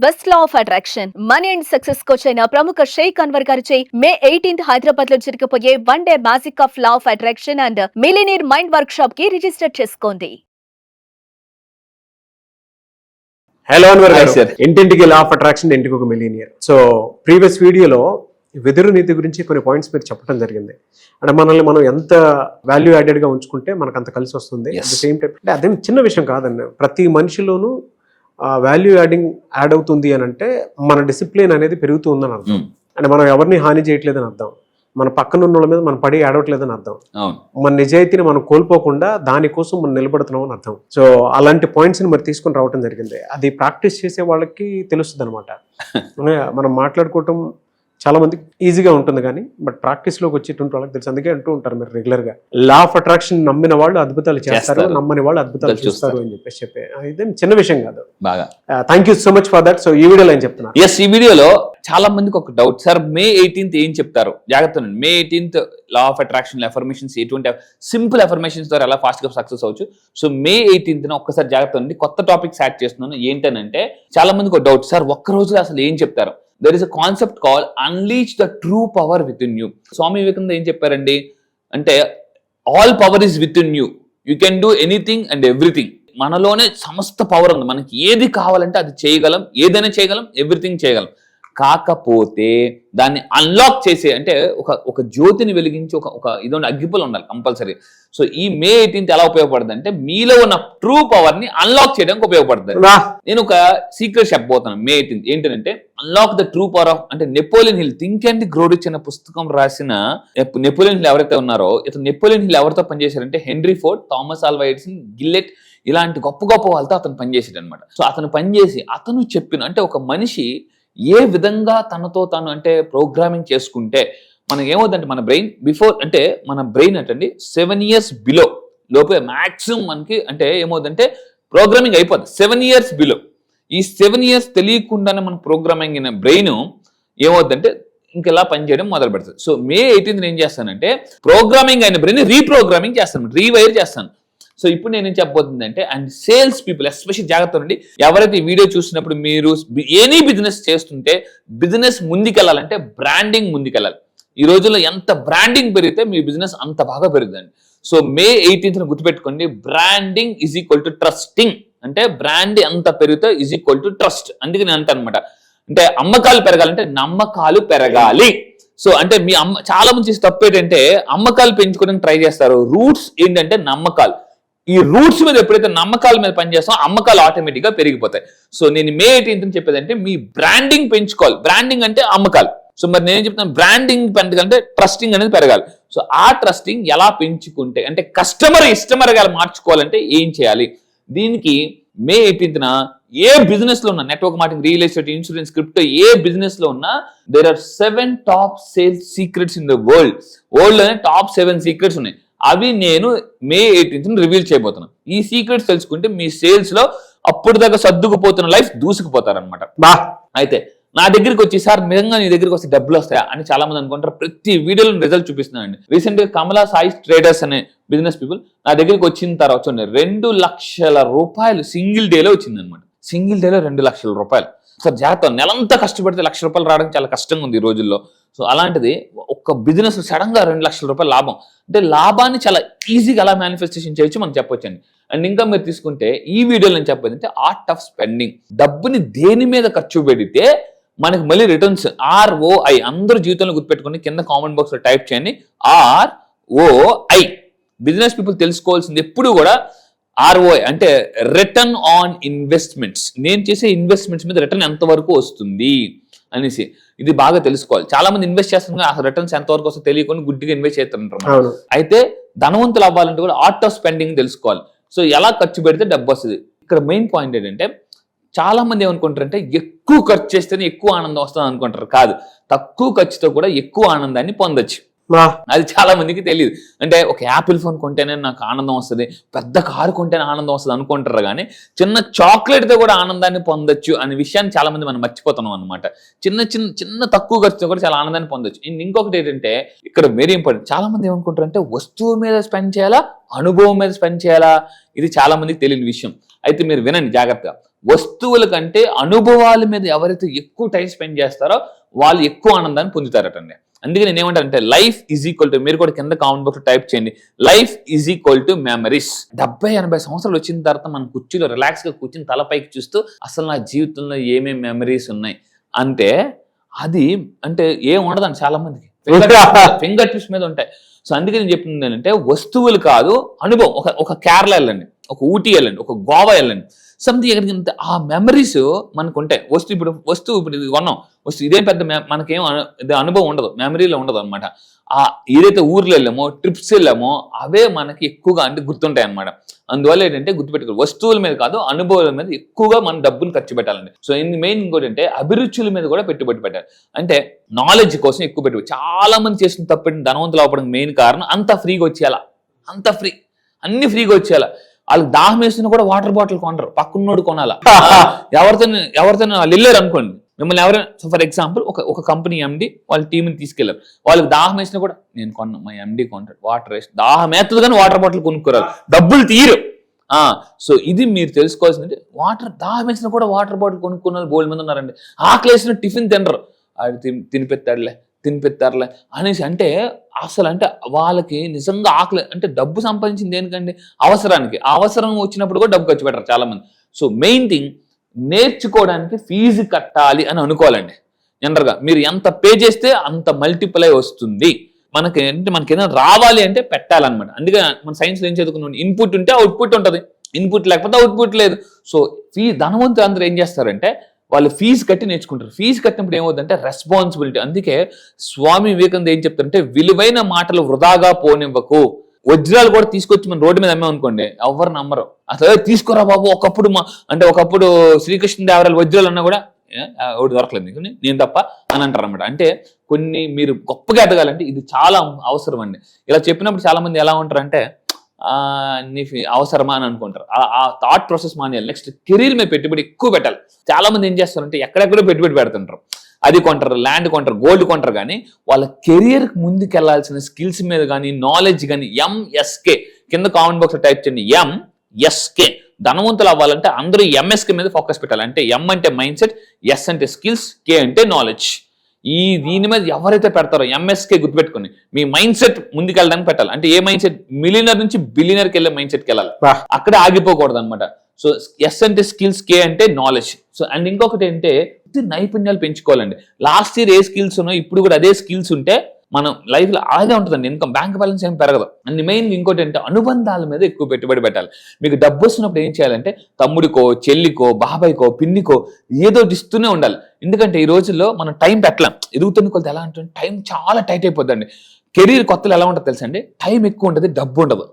Best law of attraction money and success coach అయిన ప్రముఖ షేక్ అన్వర్ గారిచే మే 18th హైదరాబాద్ లో జరగబోయే 1 day magic of law of attraction and millionaire mind work shop కి register చేసుకోండి. హలో అన్వర్ గారు, ఇంటింటికి లా ఆఫ్ అట్రాక్షన్, ఇంటికి ఒక మిలియనియర్. సో ప్రీవియస్ వీడియోలో వెదురు నీతి గురించి కొన్ని పాయింట్స్ మీరు చెప్పడం జరిగింది. అంటే మనల్ని మనం ఎంత వాల్యూ యాడెడ్ గా ఉంచుకుంటే మనకు అంత కలిసి వస్తుంది. అట్ ద సేమ్ టైం అంటే అదేం చిన్న విషయం కాదండి. ప్రతి మనిషిలోనూ వాల్యూ యాడ్ అవుతుంది అని అంటే మన డిసిప్లిన్ అనేది పెరుగుతూ ఉందని అర్థం. అంటే మనం ఎవరిని హాని చేయట్లేదని అర్థం. మన పక్కన ఉన్న వాళ్ళ మీద మనం పడి ఆడవట్లేదని అర్థం. మన నిజాయితీని మనం కోల్పోకుండా దానికోసం మనం నిలబడుతున్నాం అని అర్థం. సో అలాంటి పాయింట్స్ ని మరి తీసుకొని రావడం జరిగింది. అది ప్రాక్టీస్ చేసే వాళ్ళకి తెలుస్తుంది అనమాట. మనం మాట్లాడుకోవటం చాలా మందికి ఈజీగా ఉంటుంది కానీ బట్ ప్రాక్టీస్ లోకి వచ్చేటువంటి వాళ్ళకి తెలుసు. అందుకే అంటూ ఉంటారు మీరు రెగ్యులర్ గా, లా ఆఫ్ అట్రాక్షన్ నమ్మిన వాళ్ళు అద్భుతాలు చేస్తారు, నమ్మని వాళ్ళు అద్భుతాలు చూస్తారు అని చెప్పి ఇదేం చిన్న విషయం కాదు. బాగా thank you so much for that. So ఈ వీడియోలో ఏం చెప్తున్నా? ఈ వీడియోలో చాలా మందికి ఒక డౌట్, సార్ మే 18th ఏం చెప్తారు? జాగ్రత్త, మే 18th law of attraction affirmations, ఎటువంటి సింపుల్ ఎఫర్మేషన్స్ ద్వారా ఎలా ఫాస్ట్ గా సక్సెస్ అవచ్చు. సో మే 18th ఒక్కసారి జాగ్రత్త అండి. కొత్త టాపిక్స్ యాడ్ చేస్తున్నాను. ఏంటనంటే చాలా మందికి ఒక డౌట్, సార్ ఒక్క రోజులో అసలు ఏం చెప్తారు? There is a concept called unleash the true power within you. Swami Vivekananda ఏం చెప్పారండి అంటే, all power is within you. You can do anything and everything. మనలోనే సమస్త పవర్ ఉంది. మనకి ఏది కావాలంటే అది చేయగలం, ఏదైనా చేయగలం, ఎవ్రీథింగ్ చేయగలం. కాకపోతే దాన్ని అన్లాక్ చేసే అంటే ఒక జ్యోతిని వెలిగించి ఒక ఇదొక అగ్గిపుల్ల ఉండాలి కంపల్సరీ. సో ఈ మే 18th ఎలా ఉపయోగపడుతుంది అంటే, మీలో ఉన్న ట్రూ పవర్ ని అన్లాక్ చేయడానికి ఉపయోగపడుతుంది. నేను ఒక సీక్రెట్ చెప్పబోతాను మే 18th. ఏంటంటే, unlock the true power of అంటే Napoleon Hill, think and grow rich అనే పుస్తకం రాసిన నెపోలియన్ హిల్ ఎవరైతే ఉన్నారో, ఇతను నెపోలియన్ హిల్ ఎవరితో పనిచేశారంటే Henry Ford, Thomas Alva Edison, Gillette, ఇలాంటి గొప్ప వాళ్ళతో అతను పనిచేసాడు అనమాట. సో అతను పనిచేసి అతను చెప్పిన అంటే ఒక మనిషి ఏ విధంగా తనతో తాను అంటే ప్రోగ్రామింగ్ చేసుకుంటే మనకి ఏమవుతుందంటే, మన బ్రెయిన్ బిఫోర్ అంటే మన బ్రెయిన్ అంటే 7 years బిలో లోపే మాక్సిమం మనకి అంటే ఏమవుతుందంటే ప్రోగ్రామింగ్ అయిపోద్ది. 7 years బిలో, ఈ 7 years తెలియకుండానే మన ప్రోగ్రామింగ్ అయిన బ్రెయిన్ ఏమవుతుందంటే ఇంకెలా పనిచేయడం మొదలు పెడుతుంది. సో మే 18th ఏం చేస్తానంటే, ప్రోగ్రామింగ్ అయిన బ్రెయిన్ రీప్రోగ్రామింగ్ చేస్తాను, రీవైర్ చేస్తాను. సో ఇప్పుడు నేను ఏం చెప్పబోతుందంటే, అండ్ సేల్స్ పీపుల్ ఎస్పెషల్లీ జాగ్రత్త అండి. ఎవరైతే ఈ వీడియో చూసినప్పుడు మీరు ఎనీ బిజినెస్ చేస్తుంటే, బిజినెస్ ముందుకెళ్ళాలంటే బ్రాండింగ్ ముందుకెళ్ళాలి. ఈ రోజుల్లో ఎంత బ్రాండింగ్ పెరిగితే మీ బిజినెస్ అంత బాగా పెరుగుతుంది. సో మే 18th గుర్తుపెట్టుకోండి, branding is equal to trusting. అంటే బ్రాండ్ ఎంత పెరిగితే ఈజ్ ఈక్వల్ టు ట్రస్ట్. అందుకే నేను అంటాను అనమాట, అంటే అమ్మకాలు పెరగాలంటే నమ్మకాలు పెరగాలి. సో అంటే మీ చాలా మంది తప్పు ఏంటంటే, అమ్మకాలు పెంచుకోవడానికి ట్రై చేస్తారు. రూట్స్ ఏంటంటే నమ్మకాలు. ఈ రూట్స్ మీద ఎప్పుడైతే నమ్మకాల మీద పనిచేస్తామో అమ్మకాలు ఆటోమేటిక్ గా పెరిగిపోతాయి. సో నేను మే 18th చెప్పేదంటే, మీ బ్రాండింగ్ పెంచుకోవాలి. బ్రాండింగ్ అంటే అమ్మకాలు. సో మరి నేను చెప్తాను, బ్రాండింగ్ పెంచాలంటే ట్రస్టింగ్ అనేది పెరగాలి. సో ఆ ట్రస్టింగ్ ఎలా పెంచుకుంటే అంటే కస్టమర్ ఇష్టమరగా మార్చుకోవాలంటే ఏం చేయాలి? దీనికి మే 18th ఏ బిజినెస్ లో ఉన్నా, network marketing, real estate, insurance, crypto, ఏ బిజినెస్ లో ఉన్నా, there are 7 top sales secrets in the world లోనే టాప్ 7 సీక్రెట్స్ ఉన్నాయి. అవి నేను మే 18th రివీల్ చేయబోతున్నాను. ఈ సీక్రెట్స్ తెలుసుకుంటే మీ సేల్స్ లో అప్పుడు దాకా సర్దుకుపోతున్న లైఫ్ దూసుకుపోతారనమాట. అయితే నా దగ్గరికి వచ్చి, సార్ నిజంగా నీ దగ్గరికి వస్తే డబ్బులు వస్తాయా అని చాలా మంది అనుకుంటారు. ప్రతి వీడియోలో రిజల్ట్ చూపిస్తున్నానండి. రీసెంట్ గా కమలా సాయి ట్రేడర్స్ అనే బిజినెస్ పీపుల్ నా దగ్గరికి వచ్చిన తర్వాత 2 లక్షల రూపాయలు సింగిల్ డేలో వచ్చింది అనమాట. సింగిల్ డేలో 2 లక్షల రూపాయలు. సార్ జాగ్రత్త, నెలంతా కష్టపడితే 1 లక్ష రూపాయలు రావడం చాలా కష్టంగా ఉంది ఈ రోజుల్లో. సో అలాంటిది ఒక్క బిజినెస్ సడన్ గా 2 లక్షల రూపాయలు లాభం అంటే, లాభాన్ని చాలా ఈజీగా ఎలా మేనిఫెస్టేషన్ చేయొచ్చు మనం చెప్పొచ్చండి. అండ్ ఇంకా మీరు తీసుకుంటే ఈ వీడియోలో నేను చెప్పేది అంటే ఆర్ట్ ఆఫ్ స్పెండింగ్. డబ్బుని దేని మీద ఖర్చు పెడితే మనకి మళ్ళీ రిటర్న్స్, ROI. అందరూ జీవితంలో గుర్తుపెట్టుకుని కింద కామెంట్ బాక్స్ లో టైప్ చేయండి, ROI. బిజినెస్ పీపుల్ తెలుసుకోవాల్సింది ఎప్పుడు కూడా ROI అంటే రిటర్న్ ఆన్ ఇన్వెస్ట్మెంట్స్. నేను చేసే ఇన్వెస్ట్మెంట్స్ మీద రిటర్న్ ఎంత వరకు వస్తుంది అనేసి ఇది బాగా తెలుసుకోవాలి. చాలా మంది ఇన్వెస్ట్ చేస్తున్నారు, అసలు రిటర్న్స్ ఎంత వరకు వస్తే తెలియకుండా గుడ్డిగా ఇన్వెస్ట్ చేస్తుంటారు. అయితే ధనవంతులు అవ్వాలంటే కూడా ఆర్ట్ ఆఫ్ స్పెండింగ్ తెలుసుకోవాలి. సో ఎలా ఖర్చు పెడితే డబ్బు వస్తుంది. ఇక్కడ మెయిన్ పాయింట్ ఏంటంటే, చాలా మంది ఏమనుకుంటారంటే ఎక్కువ ఖర్చు చేస్తేనే ఎక్కువ ఆనందం వస్తుంది అనుకుంటారు. కాదు, తక్కువ ఖర్చుతో కూడా ఎక్కువ ఆనందాన్ని పొందొచ్చు. అది చాలా మందికి తెలియదు. అంటే ఒక యాపిల్ ఫోన్ కొంటేనే నాకు ఆనందం వస్తుంది, పెద్ద కారు కొంటేనే ఆనందం వస్తుంది అనుకుంటారు, కానీ చిన్న చాక్లెట్తో కూడా ఆనందాన్ని పొందొచ్చు అనే విషయాన్ని చాలా మంది మనం మర్చిపోతున్నాం అనమాట. చిన్న తక్కువ ఖర్చుతో కూడా చాలా ఆనందాన్ని పొందొచ్చు. ఇంకొకటి ఏంటంటే ఇక్కడ వెరీ ఇంపార్టెంట్, చాలా మంది ఏమనుకుంటారు అంటే వస్తువు మీద స్పెండ్ చేయాలా, అనుభవం మీద స్పెండ్ చేయాలా, ఇది చాలా మందికి తెలియని విషయం. అయితే మీరు వినండి జాగ్రత్తగా. వస్తువుల కంటే అనుభవాల మీద ఎవరైతే ఎక్కువ టైం స్పెండ్ చేస్తారో వాళ్ళు ఎక్కువ ఆనందాన్ని పొందుతారటండి. అందుకే నేను ఏమంటానంటే లైఫ్ ఈజ్ ఈక్వల్ టు, మీరు కూడా కింద కామెంట్ బాక్స్ టైప్ చేయండి, life is equal to memories. 70-80 సంవత్సరాలు వచ్చిన తర్వాత మన కుర్చీలో రిలాక్స్ గా కూర్చుని తలపైకి చూస్తూ అసలు నా జీవితంలో ఏమేమి మెమరీస్ ఉన్నాయి అంటే అది అంటే ఏం ఉండదండి చాలా మందికి, ఫింగర్ టిప్స్ మీద ఉంటాయి. సో అందుకే నేను చెప్తుంది ఏంటంటే వస్తువులు కాదు అనుభవం. ఒక కేరళ వెళ్ళండి, ఒక ఊటీ వెళ్ళండి, ఒక గోవా వెళ్ళండి, సంథింగ్ ఎక్కడికి ఆ మెమరీస్ మనకు ఉంటాయి. వస్తువు ఇప్పుడు ఇది కొన్నాం, వస్తువు ఇదేం పెద్ద మనకేం అనుభవం ఉండదు, మెమరీలో ఉండదు అనమాట. ఏదైతే ఊర్లో వెళ్ళామో, ట్రిప్స్ వెళ్ళామో అవే మనకి ఎక్కువగా అంటే గుర్తుంటాయి అనమాట. అందువల్ల ఏంటంటే గుర్తుపెట్టుకోవాలి, వస్తువుల మీద కాదు అనుభవాల మీద ఎక్కువగా మనం డబ్బులు ఖర్చు పెట్టాలండి. సో మెయిన్ ఇంకోటి అంటే అభిరుచుల మీద కూడా పెట్టుబడి పెట్టాలి. అంటే నాలెడ్జ్ కోసం ఎక్కువ పెట్టుబడి. చాలా మంది చేసిన తప్పని ధనవంతులు అవ్వడం మెయిన్ కారణం అంత ఫ్రీగా వచ్చేయాలా, అంత ఫ్రీ, అన్ని ఫ్రీగా వచ్చేయాలా. వాళ్ళకి దాహం వేస్తున్నా కూడా వాటర్ బాటిల్ కొనరు, పక్కనోడు కొనాలా. ఎవరితో వాళ్ళు వెళ్ళారు అనుకోండి, మిమ్మల్ని ఎవరైనా ఫర్ ఎగ్జాంపుల్ ఒక కంపెనీ ఎండి వాళ్ళ టీంని తీసుకెళ్లారు, వాళ్ళకి దాహం వేసినా కూడా నేను కొన్నా, మా ఎండి కొంటాడు, వాటర్ వేసి దాహం వేస్తుంది కానీ వాటర్ బాటిల్ కొనుక్కోరారు, డబ్బులు తీరు. సో ఇది మీరు తెలుసుకోవాల్సింది. దాహం వేసినా కూడా వాటర్ బాటిల్ కొనుక్కున్న బోల్డ్ మంది ఉన్నారండి. ఆకలి వేసిన టిఫిన్ తినరు, అది తినిపెత్తారులే అనేసి. అంటే అసలు అంటే వాళ్ళకి నిజంగా ఆకలి అంటే డబ్బు సంపాదించింది దేనికండి, అవసరానికి. ఆ అవసరం వచ్చినప్పుడు కూడా డబ్బు ఖర్చు పెట్టారు చాలా మంది. సో మెయిన్ థింగ్ నేర్చుకోవడానికి ఫీజు కట్టాలి అని అనుకోవాలండి. జనరల్గా మీరు ఎంత పే చేస్తే అంత మల్టిపుల్ అయి వస్తుంది. మనకి ఏదైనా రావాలి అంటే పెట్టాలన్నమాట. అందుకే మన సైన్స్లో ఏం చదువుకున్నాం, ఇన్పుట్ ఉంటే అవుట్పుట్ ఉంటుంది, ఇన్పుట్ లేకపోతే అవుట్పుట్ లేదు. సో ధనవంతులు అందరూ ఏం చేస్తారంటే వాళ్ళు ఫీజు కట్టి నేర్చుకుంటారు. ఫీజు కట్టినప్పుడు ఏమవుతుందంటే రెస్పాన్సిబిలిటీ. అందుకే స్వామి వివేకానంద ఏం చెప్తారంటే విలువైన మాటలు వృధాగా పోనివ్వకు. వజ్రాలు కూడా తీసుకొచ్చి మనం రోడ్డు మీద అమ్మామనుకోండి ఎవరు నమ్మరు. అసలు తీసుకురా బాబు, ఒకప్పుడు శ్రీకృష్ణదేవరాయలు వజ్రాలు అన్నా కూడా ఒకటి దొరకలేదు నీకు, నేను తప్ప అని అంటారు అనమాట. అంటే కొన్ని మీరు గొప్పగా ఎదగాలంటే ఇది చాలా అవసరం అండి. ఇలా చెప్పినప్పుడు చాలా మంది ఎలా ఉంటారంటే నీ అవసరమా అని అనుకుంటారు. ఆ థాట్ ప్రాసెస్ మానేయాలి. నెక్స్ట్ కెరీర్ మీద పెట్టుబడి ఎక్కువ పెట్టాలి. చాలా మంది ఏం చేస్తారంటే ఎక్కడెక్కడో పెట్టుబడి పెడుతుంటారు, అది కొంటారు, ల్యాండ్ కొంటారు, గోల్డ్ కొంటారు, కానీ వాళ్ళ కెరీర్ ముందుకు వెళ్లాల్సిన స్కిల్స్ మీద కానీ నాలెడ్జ్ కానీ ఎంఎస్కే కింద కామెంట్ బాక్స్ టైప్ చేయండి. ఎంఎస్కే ధనవంతులు అవ్వాలంటే అందరూ ఎంఎస్కే మీద ఫోకస్ పెట్టాలి. అంటే ఎం అంటే మైండ్ సెట్, ఎస్ అంటే స్కిల్స్, కే అంటే నాలెడ్జ్. దీని మీద ఎవరైతే పెడతారో ఎంఎస్కే గుర్తుపెట్టుకుని మీ మైండ్ సెట్ ముందుకెళ్ళడానికి పెట్టాలి. అంటే ఏ మైండ్ సెట్, మిలియనర్ నుంచి బిలియనర్కి వెళ్ళే మైండ్ సెట్కి వెళ్ళాలి, అక్కడే ఆగిపోకూడదు అనమాట. సో ఎస్ అంటే స్కిల్స్, కే అంటే నాలెడ్జ్. సో అండ్ ఇంకొకటి ఏంటంటే నైపుణ్యాలు పెంచుకోవాలండి. లాస్ట్ ఇయర్ ఏ స్కిల్స్ ఉన్నాయో ఇప్పుడు కూడా అదే స్కిల్స్ ఉంటే మనం లైఫ్ లో అలాగే ఉంటుందండి. ఇన్కమ్ బ్యాంక్ బ్యాలెన్స్ ఏం పెరగదు. అండ్ మెయిన్ ఇంకోటి అంటే అనుబంధాల మీద ఎక్కువ పెట్టుబడి పెట్టాలి. మీకు డబ్బు వస్తున్నప్పుడు ఏం చేయాలంటే తమ్ముడికో, చెల్లికో, బాబాయ్కో, పిన్నికో ఏదో ఇస్తూనే ఉండాలి. ఎందుకంటే ఈ రోజుల్లో మనం టైం పెట్టలేం. ఎదుగుతున్న కొలత ఎలా ఉంటుంది, టైం చాలా టైట్ అయిపోద్దండి. కెరీర్ కొత్తలో ఎలా ఉంటుంది తెలుసా అండి, టైం ఎక్కువ ఉంటుంది, డబ్బు ఉండదు,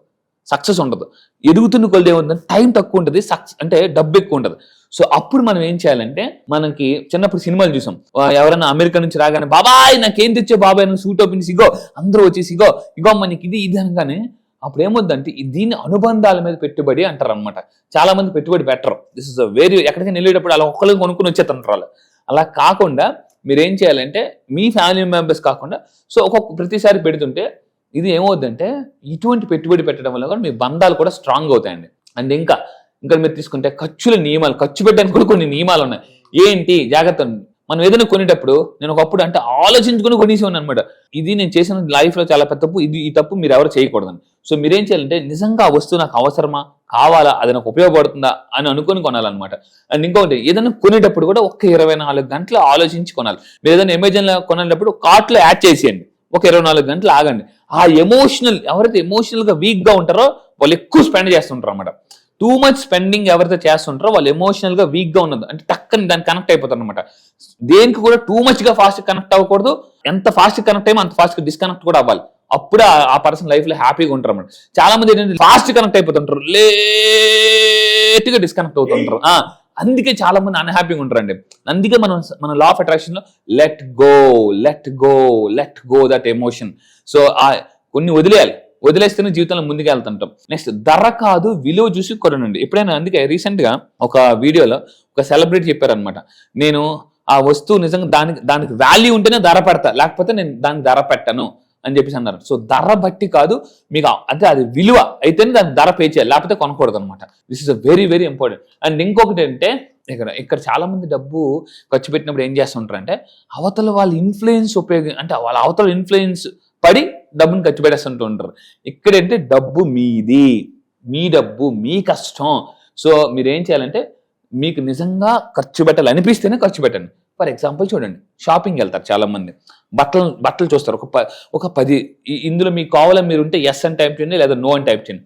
సక్సెస్ ఉండదు. ఎదుగుతున్న కొలది ఏముందంటే టైం తక్కువ ఉంటుంది, అంటే డబ్బు ఎక్కువ ఉంటుంది. సో అప్పుడు మనం ఏం చేయాలంటే, మనకి చిన్నప్పుడు సినిమాలు చూసాం, ఎవరైనా అమెరికా నుంచి రాగానే బాబాయ్ నాకేం తెచ్చే బాబాయ్ సూట్ ఓపెన్ ఇగో, అందరూ వచ్చేసి ఇగో మనకి ఇది అనగానే అప్పుడు ఏమొద్దంటే దీన్ని అనుబంధాల మీద పెట్టుబడి అంటారు అనమాట. చాలా మంది పెట్టుబడి పెట్టరు. దిస్ ఇస్ ఎక్కడికైనా వెళ్ళేటప్పుడు అలా ఒక్కరికి కొనుక్కుని వచ్చేస్తుంటారు. అలా కాకుండా మీరు ఏం చేయాలంటే మీ ఫ్యామిలీ మెంబర్స్ కాకుండా సో ప్రతిసారి పెడుతుంటే ఇది ఏమవుద్దంటే ఇటువంటి పెట్టుబడి పెట్టడం వల్ల కూడా మీ బంధాలు కూడా స్ట్రాంగ్ అవుతాయండి. అండ్ ఇంకా మీరు తీసుకుంటే ఖర్చు పెట్టడానికి కూడా కొన్ని నియమాలు ఉన్నాయి. ఏంటి జాగ్రత్త, మనం ఏదైనా కొనేటప్పుడు నేను ఒకప్పుడు అంటే ఆలోచించుకుని కొనేసి ఉన్నాను అనమాట. ఇది నేను చేసిన లైఫ్ లో చాలా పెద్ద తప్పు, ఈ తప్పు మీరు ఎవరు చేయకూడదని. సో మీరేం చేయాలంటే నిజంగా ఆ వస్తువు నాకు అవసరమా, కావాలా, అది నాకు ఉపయోగపడుతుందా అని అనుకుని కొనాలన్నమాట. అండ్ ఇంకొకటి ఏదైనా కొనేటప్పుడు కూడా 24 గంటలు ఆలోచించి కొనాలి. మీరు ఏదైనా అమెజాన్ లో కొనేటప్పుడు కార్ట్ లో యాడ్ చేసేయండి, 24 గంటలు ఆగండి. ఆ ఎవరైతే ఎమోషనల్ గా వీక్ గా ఉంటారో వాళ్ళు ఎక్కువ స్పెండ్ చేస్తుంటారు అన్నమాట. టూ మచ్ స్పెండింగ్ ఎవరైతే చేస్తుంటారో వాళ్ళు ఎమోషనల్ గా వీక్ గా ఉన్నది అంటే టక్కని దాన్ని కనెక్ట్ అయిపోతారు అనమాట. దేనికి కూడా టూ మచ్ గా ఫాస్ట్ కనెక్ట్ అవ్వకూడదు, ఎంత ఫాస్ట్ కనెక్ట్ అయ్యో అంత ఫాస్ట్ డిస్కనెక్ట్ కూడా అవ్వాలి. అప్పుడు ఆ పర్సన్ లైఫ్ లో హ్యాపీగా ఉంటారు అన్నమాట. చాలా మంది ఏంటంటే ఫాస్ట్ కనెక్ట్ అయిపోతుంటారు, లేట్ గా డిస్కనెక్ట్ అవుతుంటారు. అందుకే చాలా మంది అన్హ్యాపీగా ఉంటారండి. అందుకే మన లా ఆఫ్ అట్రాక్షన్ లో let go that emotion. So కొన్ని వదిలేస్తేనే జీవితంలో ముందుకు వెళ్తుంటాం. నెక్స్ట్ ధర కాదు విలువ చూసి కొనండి ఎప్పుడైనా. అందుకే రీసెంట్ గా ఒక వీడియోలో ఒక సెలబ్రిటీ చెప్పారనమాట, నేను ఆ వస్తువు నిజంగా దానికి వాల్యూ ఉంటేనే ధర పెడతా, లేకపోతే నేను దానికి ధర పెట్టను అని చెప్పేసి అన్నారు. సో ధర బట్టి కాదు, మీకు అంటే అది విలువ అయితేనే దాని ధర పే చేయాలి, లేకపోతే కొనకూడదు అనమాట. This is a very very important. And ఇంకొకటి అంటే ఇక్కడ చాలా మంది డబ్బు ఖర్చు పెట్టినప్పుడు ఏం చేస్తుంటారంటే అవతల వాళ్ళ ఇన్ఫ్లుయెన్స్ అంటే వాళ్ళ అవతల ఇన్ఫ్లుయెన్స్ పడి డబ్బుని ఖర్చు పెట్టేస్తుంటూ ఉంటారు. ఇక్కడంటే డబ్బు మీది, మీ డబ్బు మీ కష్టం. సో మీరు ఏం చేయాలంటే మీకు నిజంగా ఖర్చు పెట్టాలి అనిపిస్తేనే ఖర్చు పెట్టండి. ఫర్ ఎగ్జాంపుల్ చూడండి, షాపింగ్కి వెళ్తారు చాలా మంది, బట్టలు చూస్తారు, ఒక 10 ఇందులో మీకు కావాలని మీరు ఉంటే ఎస్ అని టైప్ చేయండి, లేదా నో అని టైప్ చేయండి.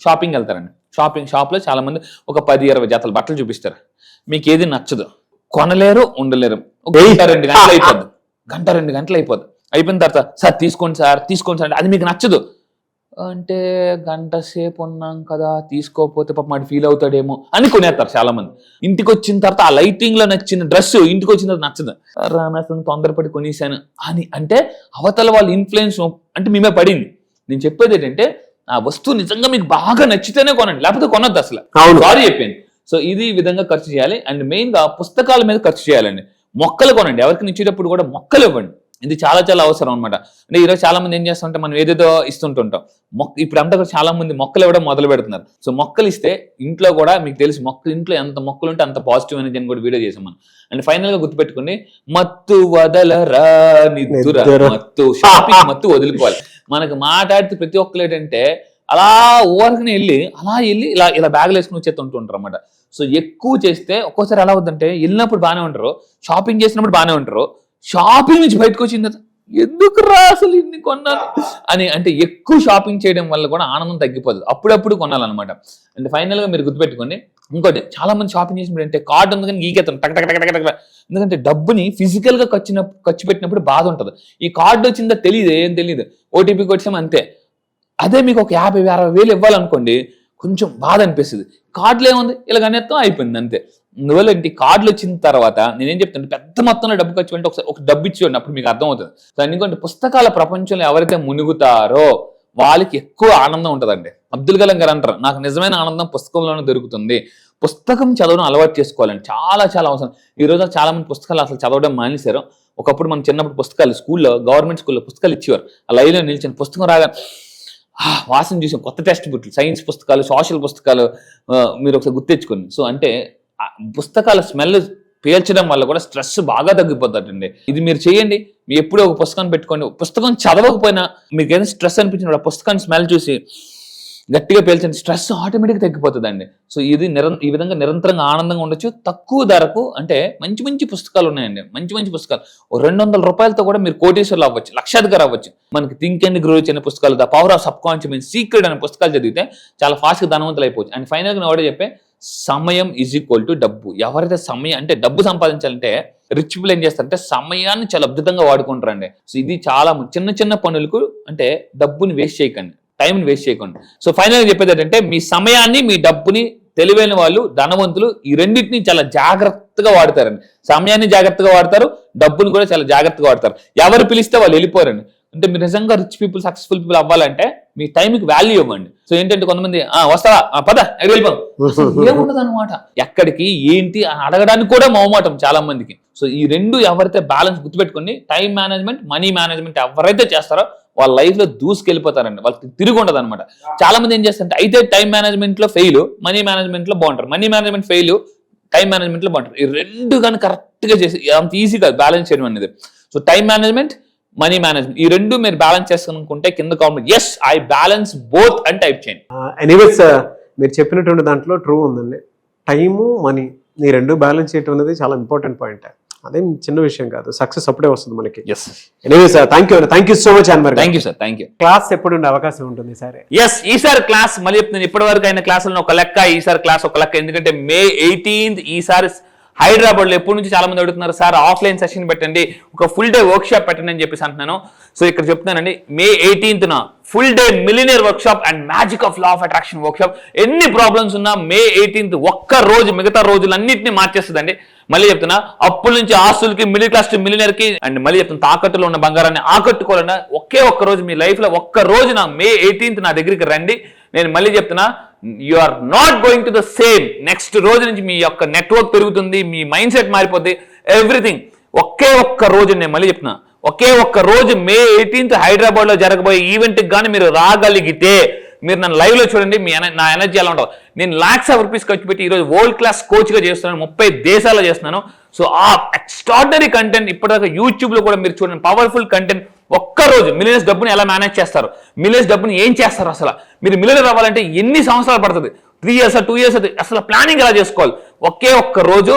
షాపింగ్కి వెళ్తారండి, షాప్లో చాలా మంది ఒక 10-20 జతలు బట్టలు చూపిస్తారు. మీకు ఏది నచ్చదు, కొనలేరు, ఉండలేరు. ఒక గంట 2 గంటలు అయిపోద్ది. అయిపోయిన తర్వాత సార్ తీసుకోండి సార్ అంటే అది మీకు నచ్చదు అంటే గంట సేపు ఉన్నాం కదా, తీసుకోకపోతే పాప మాది ఫీల్ అవుతాడేమో అని కొనేస్తారు చాలా మంది. ఇంటికి వచ్చిన తర్వాత ఆ లైటింగ్ లో నచ్చిన డ్రెస్ ఇంటికి వచ్చిన తర్వాత నచ్చదు, రానసం తొందరపడి కొనేసాను అని. అంటే అవతల వాళ్ళ ఇన్ఫ్లుయెన్స్ అంటే మేమే పడింది. నేను చెప్పేది ఏంటంటే ఆ వస్తువు నిజంగా మీకు బాగా నచ్చితేనే కొనండి, లేకపోతే కొనొద్దు అసలు. సారీ చెప్పాను. సో ఇది ఈ విధంగా ఖర్చు చేయాలి. అండ్ మెయిన్ గా పుస్తకాల మీద ఖర్చు చేయాలండి. మొక్కలు కొనండి, ఎవరికి ఇచ్చేటప్పుడు కూడా మొక్కలు ఇవ్వండి. ఇది చాలా చాలా అవసరం అనమాట. అంటే ఈరోజు చాలా మంది ఏం చేస్తుంటే మనం ఏదేదో ఇస్తుంటుంటాం. ఇప్పుడు అంతా కూడా చాలా మంది మొక్కలు ఇవ్వడం మొదలు పెడుతున్నారు. సో మొక్కలు ఇస్తే ఇంట్లో కూడా మీకు తెలిసి ఇంట్లో ఎంత మొక్కలు ఉంటే అంత పాజిటివ్ ఎనర్జీ అని కూడా వీడియో చేసాం మనం. అండ్ ఫైనల్ గా గుర్తుపెట్టుకోండి, మత్తు వదలరా నిద్దురా మత్తు, షాపింగ్ మత్తు వదులుకోవాలి. మనకు మాట్లాడితే ప్రతి ఒక్కరు ఏంటంటే అలా ఊరికి వెళ్ళి ఇలా బ్యాగులు వేసుకుని వచ్చేస్తుంటుంటారు అనమాట. సో ఎక్కువ చేస్తే ఒక్కోసారి ఎలా అవుతుందంటే వెళ్ళినప్పుడు బాగానే ఉంటారు, షాపింగ్ చేసినప్పుడు బాగానే ఉంటారు, షాపింగ్ నుంచి బయటకు వచ్చింది ఎందుకు రా అసలు ఇన్ని కొన్నాను అని. అంటే ఎక్కువ షాపింగ్ చేయడం వల్ల కూడా ఆనందం తగ్గిపోతుంది, అప్పుడప్పుడు కొనాలన్నమాట. అండ్ ఫైనల్ గా మీరు గుర్తుపెట్టుకోండి, ఇంకోటి చాలా మంది షాపింగ్ చేసినప్పుడు అంటే కార్డు ఉంది కానీ గీకేస్తాను టక్ టక్ టక్ టక్ టక్. ఎందుకంటే డబ్బుని ఫిజికల్ గా ఖర్చు పెట్టినప్పుడు బాధ ఉంటుంది. ఈ కార్డు వచ్చిందో తెలియదు, ఏం తెలియదు, ఓటీపీకి వచ్చాము అంతే. అదే మీకు ఒక 50,000-60,000 వేలు ఇవ్వాలనుకోండి, కొంచెం బాధ అనిపిస్తుంది. కార్డులో ఏముంది ఇలా కనేత్తం అయిపోయింది అంతే. అందువల్ల ఇంటి కార్డులు వచ్చిన తర్వాత నేనేం చెప్తాను, పెద్ద మొత్తంలో డబ్బు ఖర్చు అంటే ఒకసారి ఒక డబ్బు ఇచ్చి అప్పుడు మీకు అర్థమవుతుంది. సో ఎందుకంటే పుస్తకాల ప్రపంచంలో ఎవరైతే మునుగుతారో వాళ్ళకి ఎక్కువ ఆనందం ఉంటుందండి. అబ్దుల్ కలాం గారు అంటారు, నాకు నిజమైన ఆనందం పుస్తకంలోనే దొరుకుతుంది. పుస్తకం చదవడం అలవాటు చేసుకోవాలండి, చాలా చాలా అవసరం. ఈ రోజు చాలా మంది పుస్తకాలు అసలు చదవడం మానేశారు. ఒకప్పుడు మనం చిన్నప్పుడు పుస్తకాలు గవర్నమెంట్ స్కూల్లో పుస్తకాలు ఇచ్చేవారు. ఆ లైన్లో నిలిచిన పుస్తకం రాగా వాసన చూసాం. కొత్త టెక్స్ట్ బుక్లు, సైన్స్ పుస్తకాలు, సోషల్ పుస్తకాలు మీరు ఒకసారి గుర్తెచ్చుకోండి. సో అంటే పుస్తకాల స్మెల్ పీల్చడం వల్ల కూడా స్ట్రెస్ బాగా తగ్గిపోతుందండి. ఇది మీరు చేయండి. మీరు ఎప్పుడూ ఒక పుస్తకాన్ని పెట్టుకోండి. పుస్తకం చదవకపోయినా మీకు ఏదైనా స్ట్రెస్ అనిపించిన పుస్తకాన్ని స్మెల్ చూసి గట్టిగా పీల్చండి, స్ట్రెస్ ఆటోమేటిక్గా తగ్గిపోతుందండి. సో ఈ విధంగా నిరంతరంగా ఆనందంగా ఉండొచ్చు. తక్కువ ధరకు అంటే మంచి పుస్తకాలు ఉన్నాయండి, మంచి పుస్తకాలు. 200 రూపాయలతో కూడా మీరు కోటీశ్వర్లు అవ్వచ్చు, లక్షాధికారి అవ్వచ్చు. మనకి థింక్ అండ్ గ్రో అనే పుస్తకాలు, the power of sub conscious secret అనే పుస్తకాలు చదివితే చాలా ఫాస్ట్ గా ధనవంతులు అయిపోవచ్చు. అండ్ ఫైనల్ గా నేను చెప్పే సమయం ఈజ్ ఈక్వల్ టు డబ్బు. ఎవరైతే సమయం అంటే డబ్బు సంపాదించాలంటే రిచ్ పీపుల్ ఏం చేస్తారంటే సమయాన్ని చాలా అద్భుతంగా వాడుకుంటారండి. సో ఇది చాలా చిన్న పనులకు అంటే డబ్బుని వేస్ట్ చేయకండి, టైంని వేస్ట్ చేయకండి. సో ఫైనల్ గా చెప్పేది ఏంటంటే మీ సమయాన్ని, మీ డబ్బుని తెలివైన వాళ్ళు, ధనవంతులు ఈ రెండింటిని చాలా జాగ్రత్తగా వాడతారండి. సమయాన్ని జాగ్రత్తగా వాడతారు, డబ్బుని కూడా చాలా జాగ్రత్తగా వాడతారు. ఎవరు పిలిస్తే వాళ్ళు వెళ్ళిపోరండి. అంటే మీరు నిజంగా రిచ్ పీపుల్, సక్సెస్ఫుల్ పీపుల్ అవ్వాలంటే మీ టైంకి వాల్యూ ఇవ్వండి. సో ఏంటంటే కొంతమంది వస్తావా పద వెళ్ళిపోం, ఏముండదు అనమాట. ఎక్కడికి ఏంటి అని అడగడానికి కూడా మొహమాటం చాలా మందికి. సో ఈ రెండు ఎవరైతే బ్యాలెన్స్ గుర్తుపెట్టుకుని టైం మేనేజ్మెంట్, మనీ మేనేజ్మెంట్ ఎవరైతే చేస్తారో వాళ్ళ లైఫ్ లో దూసుకెళ్ళిపోతారండి, వాళ్ళకి తిరిగి ఉండదు అనమాట. చాలా మంది ఏం చేస్తారంటే అయితే టైం మేనేజ్మెంట్ లో ఫెయిల్, మనీ మేనేజ్మెంట్ లో బాగుంటారు, money management fail, time management లో బాగుంటారు. ఈ రెండు కానీ కరెక్ట్ గా చేసి అంత ఈజీ కాదు బ్యాలెన్స్ చేయడం అనేది. So time management, money management ఈ రెండు మీరు బ్యాలెన్స్ చేసుకుంటే కింద comment yes I balance both అని టైప్ చేయండి. ఎనీవేస్ మీరు చెప్పినటువంటి దాంట్లో ట్రూ ఉందండి. టైము, మనీ ఈ రెండు బ్యాలెన్స్ చేయడం అనేది చాలా ఇంపార్టెంట్ పాయింట్. అదేం చిన్న విషయం కాదు, సక్సెస్ అప్పుడే వస్తుంది మనకి. Anyways thank you so much Anwar. Thank you sir, thank you. Class ఎప్పుడు ఉండే అవకాశం ఉంటుంది సార్? ఈసారి క్లాస్ మళ్ళీ చెప్తున్నాను, ఇప్పటి వరకు అయిన క్లాసులను ఒక లెక్క, ఈసారి క్లాస్ ఒక లెక్క. ఎందుకంటే May 18th ఈసారి హైదరాబాద్ లో ఎప్పటి నుంచి చాలా మంది అడుగుతున్నారు సార్ ఆఫ్లైన్ సెషన్ పెట్టండి, ఒక ఫుల్ డే వర్క్ షాప్ పెట్టండి అని చెప్పేసి అంటున్నాను. సో ఇక్కడ చెప్తున్నానండి, May 18th full day millionaire work shop and magic of law of attraction work shop. ఎన్ని ప్రాబ్లమ్స్ ఉన్నా May 18th ఒక్క రోజు మిగతా రోజులన్నింటినీ మార్చేస్తుందండి. మళ్ళీ చెప్తున్నా, అప్పుల నుంచి ఆస్తులకి, మిడిల్ క్లాస్ టు మిలినియర్ కి, అండ్ మళ్ళీ చెప్తున్నా తాకట్టులో ఉన్న బంగారాన్ని ఆకట్టుకోవాలన్నా ఒకే ఒక్క రోజు మీ లైఫ్ లో ఒక్క రోజు May 18th నా దగ్గరికి రండి. నేను మళ్ళీ చెప్తున్నా, you are not going to the same. Next రోజు నుంచి మీ యొక్క నెట్వర్క్ పెరుగుతుంది, మీ మైండ్ సెట్ మారిపోద్ది, ఎవ్రీథింగ్. ఒకే ఒక్క రోజు, నేను మళ్ళీ చెప్తున్నా, ఒకే ఒక్క రోజు May 18th హైదరాబాద్ లో జరగబోయే ఈవెంట్ కి కానీ మీరు రాగలిగితే, మీరు నన్ను లైవ్ లో చూడండి, నా ఎనర్జీ ఎలా ఉంటుంది. నేను lakhs of rupees ఖర్చు పెట్టి ఈరోజు వరల్డ్ క్లాస్ కోచ్ గా చేస్తున్నాను, 30 దేశాల్లో చేస్తున్నాను. సో ఆ ఎక్స్ట్రాడినరీ కంటెంట్ ఇప్పటిదాకా యూట్యూబ్ లో కూడా మీరు చూడండి, పవర్ఫుల్ కంటెంట్. ఒక్క రోజు మిలియన్స్ డబ్బుని ఎలా మేనేజ్ చేస్తారు, మిలియన్స్ డబ్బుని ఏం చేస్తారు, అసలు మీరు మిలియనర్ అవ్వాలంటే ఎన్ని సంవత్సరాలు పడుతుంది, 3 years 2 years, అసలు ప్లానింగ్ ఎలా చేసుకోవాలి. ఒకే ఒక్క రోజు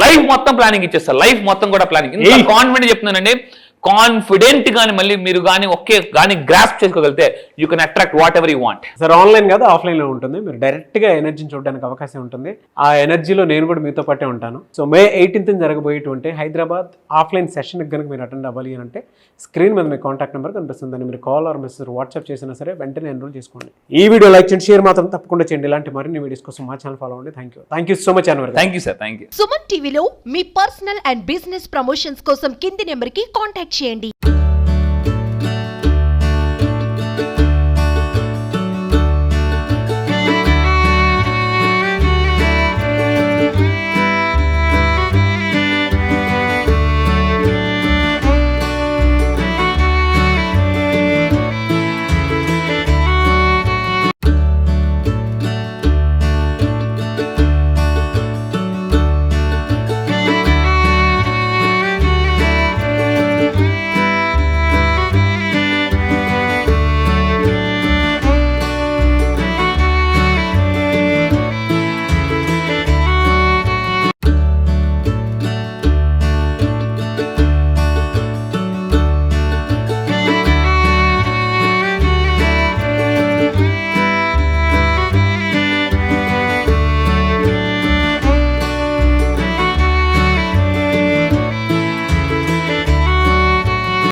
లైఫ్ మొత్తం ప్లానింగ్ ఇచ్చేస్తారు, లైఫ్ మొత్తం కూడా ప్లానింగ్. ఇంత కాన్ఫిడెంట్ చెప్తున్నానండి, కాన్ఫిడెంట్ గానీ మళ్ళీ మీరు కానీ ఒకే కానీ గ్రాస్ప్ చేసుకోగలిగితే you can attract what ever you want. Sir online కాదు ఆఫ్లైన్ లో ఉంటుంది, మీరు డైరెక్ట్ గా ఎనర్జీని చూడడానికి అవకాశం ఉంటుంది. ఆ ఎనర్జీలో నేను కూడా మీతో పాటే ఉంటాను. సో May 18th జరగబోయేటువంటి హైదరాబాద్ ఆఫ్లైన్ సెషన్ కనుక మీరు అటెండ్ అవ్వాలి అని అంటే స్క్రీన్ మీద మీ కాంటాక్ట్ నెంబర్ కనిపిస్తుంది, మీరు కాల్ ఆర్ మెసేజ్ వాట్సాప్ చేసినా సరే వెంటనే ఎన్రోల్ చేసుకోండి. ఈ వీడియో లైక్ చేయండి, షేర్ మాత్రం తప్పకుండా చేయండి. ఇలాంటి మరిన్ని వీడియోస్ కోసం మా ఛానల్ ఫాలో అవ్వండి. Thank you so much Anwar. Thank you sir, thank you. Suman టీవీలో మీ పర్సనల్ అండ్ బిజినెస్ ప్రమోషన్స్ కోసం కింది నెంబర్కి కాంటాక్ట్ చేయండి.